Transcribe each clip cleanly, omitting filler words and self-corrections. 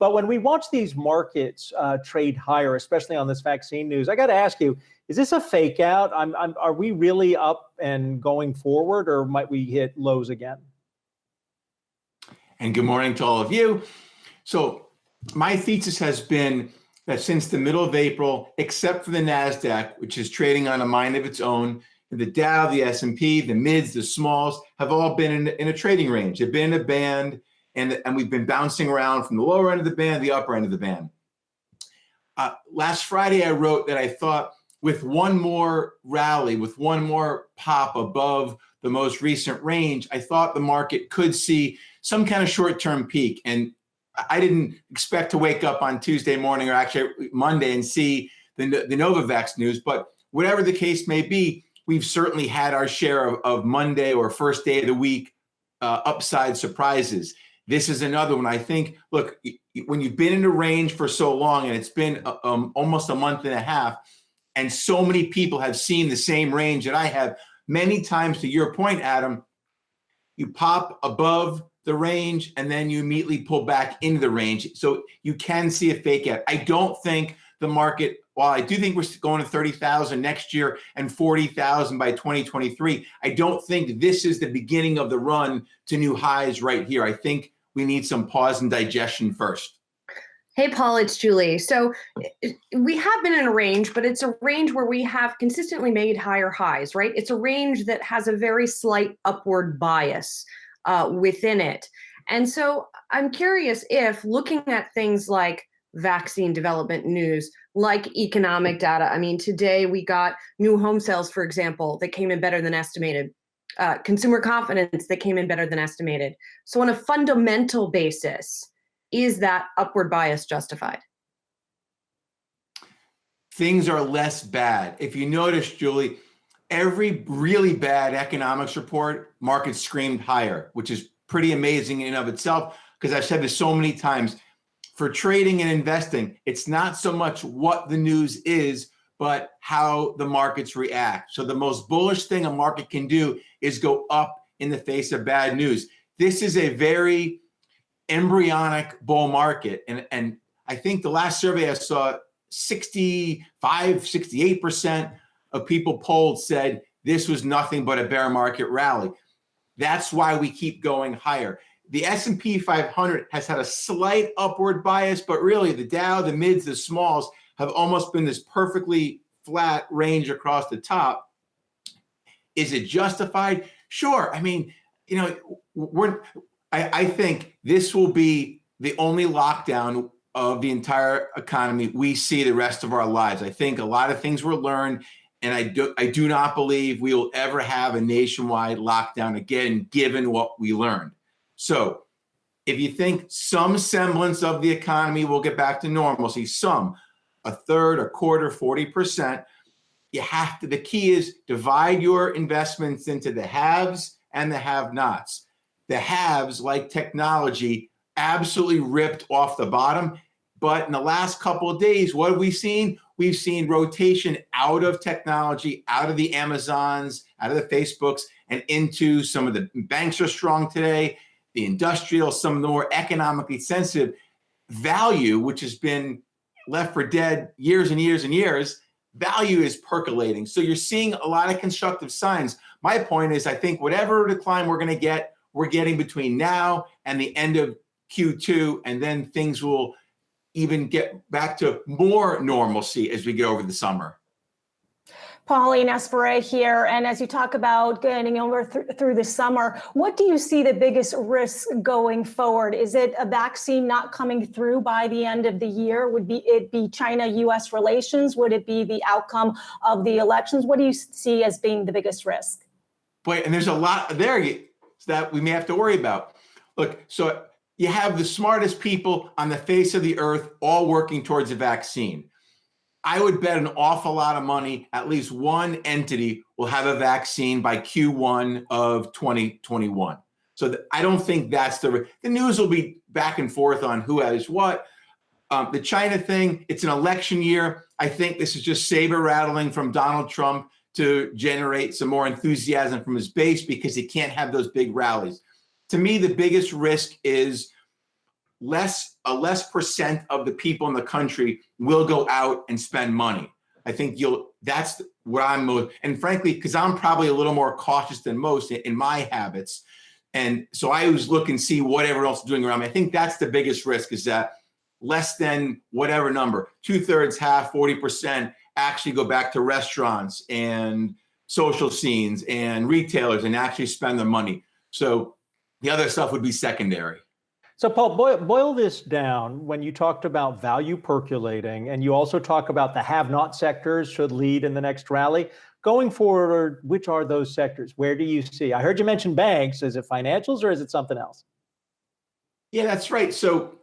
But when we watch these markets trade higher, especially on this vaccine news, I got to ask you, is this a fake out? Are we really up and going forward, or might we hit lows again? And good morning to all of you. So my thesis has been that since the middle of April, except for the NASDAQ, which is trading on a mind of its own, the Dow, the S&P, the mids, the smalls have all been in a trading range. They've been in a band, and we've been bouncing around from the lower end of the band, the upper end of the band. Last Friday, I wrote that I thought with one more rally, with one more pop above the most recent range, I thought the market could see some kind of short-term peak. And I didn't expect to wake up on Tuesday morning or actually Monday and see the Novavax news, but whatever the case may be, we've certainly had our share of Monday or first day of the week upside surprises. This is another one. I think, look, when you've been in a range for so long, and it's been almost a month and a half, and so many people have seen the same range that I have, many times, to your point, Adam, you pop above the range and then you immediately pull back into the range. So you can see a fake out. I don't think the market, while I do think we're going to 30,000 next year and 40,000 by 2023, I don't think this is the beginning of the run to new highs right here. I think we need some pause and digestion first. Hey, Paul, it's Julie. So we have been in a range, but it's a range where we have consistently made higher highs, right? It's a range that has a very slight upward bias within it. And so I'm curious if, looking at things like vaccine development news, like economic data, I mean, today we got new home sales, for example, that came in better than estimated, consumer confidence that came in better than estimated. So on a fundamental basis, is that upward bias justified? Things are less bad. If you notice, Julie, every really bad economics report, markets screamed higher, which is pretty amazing in and of itself, because I've said this so many times. For trading and investing, it's not so much what the news is, but how the markets react. So the most bullish thing a market can do is go up in the face of bad news. This is a very embryonic bull market. And I think the last survey I saw, 68% of people polled said this was nothing but a bear market rally. That's why we keep going higher. The S&P 500 has had a slight upward bias, but really the Dow, the mids, the smalls have almost been this perfectly flat range across the top. Is it justified? Sure. I mean, you know, I think this will be the only lockdown of the entire economy we see the rest of our lives. I think a lot of things were learned, and I do not believe we will ever have a nationwide lockdown again, given what we learned. So if you think some semblance of the economy will get back to normalcy, some, a third, a quarter, 40%, you have to, the key is divide your investments into the haves and the have-nots. The haves, like technology, absolutely ripped off the bottom. But in the last couple of days, what have we seen? We've seen rotation out of technology, out of the Amazons, out of the Facebooks, and into some of the banks are strong today, the industrial, some of the more economically sensitive value, which has been left for dead years and years and years, value is percolating. So you're seeing a lot of constructive signs. My point is, I think whatever decline we're going to get, we're getting between now and the end of Q2, and then things will even get back to more normalcy as we get over the summer. Pauline Esperet here, and as you talk about getting over through the summer, what do you see the biggest risk going forward? Is it a vaccine not coming through by the end of the year? Would it be China-U.S. relations? Would it be the outcome of the elections? What do you see as being the biggest risk? Boy, and there's a lot there that we may have to worry about. Look, so you have the smartest people on the face of the earth all working towards a vaccine. I would bet an awful lot of money, at least one entity will have a vaccine by Q1 of 2021. So I don't think that's the news will be back and forth on who has what. The China thing, it's an election year. I think this is just saber rattling from Donald Trump to generate some more enthusiasm from his base because he can't have those big rallies. To me, the biggest risk is a less percent of the people in the country will go out and spend money. I think that's what I'm most, and frankly, because I'm probably a little more cautious than most in my habits. And so I always look and see what everyone else is doing around me. I think that's the biggest risk, is that less than whatever number, 2/3, half, 40% actually go back to restaurants and social scenes and retailers and actually spend their money. So the other stuff would be secondary. So Paul, boil this down. When you talked about value percolating, and you also talk about the have-not sectors should lead in the next rally, going forward, which are those sectors? Where do you see? I heard you mention banks. Is it financials or is it something else? Yeah, that's right. So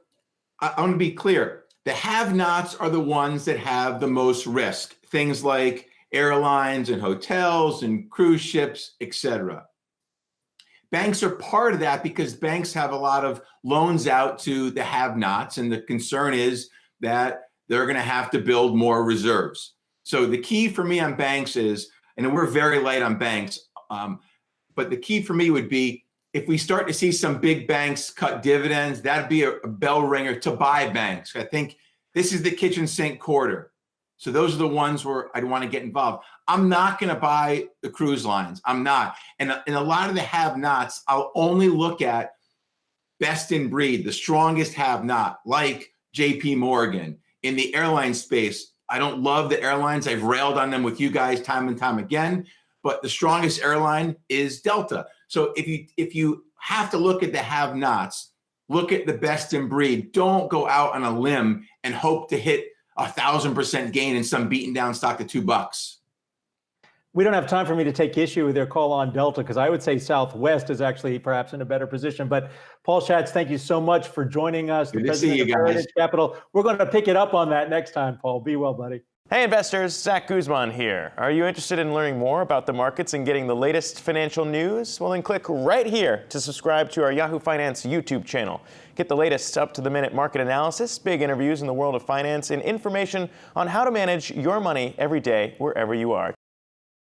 I want to be clear. The have-nots are the ones that have the most risk. Things like airlines and hotels and cruise ships, et cetera. Banks are part of that because banks have a lot of loans out to the have-nots, and the concern is that they're going to have to build more reserves. So the key for me on banks is, and we're very light on banks, but the key for me would be if we start to see some big banks cut dividends, that'd be a bell ringer to buy banks. I think this is the kitchen sink quarter. So those are the ones where I'd want to get involved. I'm not going to buy the cruise lines. I'm not. And in a lot of the have-nots, I'll only look at best in breed, the strongest have-not, like JP Morgan. In the airline space, I don't love the airlines. I've railed on them with you guys time and time again, but the strongest airline is Delta. So if you have to look at the have-nots, look at the best in breed. Don't go out on a limb and hope to hit 1,000% gain in some beaten down stock to $2. We don't have time for me to take issue with their call on Delta, because I would say Southwest is actually perhaps in a better position. But Paul Schatz, thank you so much for joining us. Good to see you guys. Capital. We're going to pick it up on that next time, Paul. Be well, buddy. Hey investors, Zach Guzman here. Are you interested in learning more about the markets and getting the latest financial news? Well, then click right here to subscribe to our Yahoo Finance YouTube channel. Get the latest up-to-the-minute market analysis, big interviews in the world of finance, and information on how to manage your money every day wherever you are.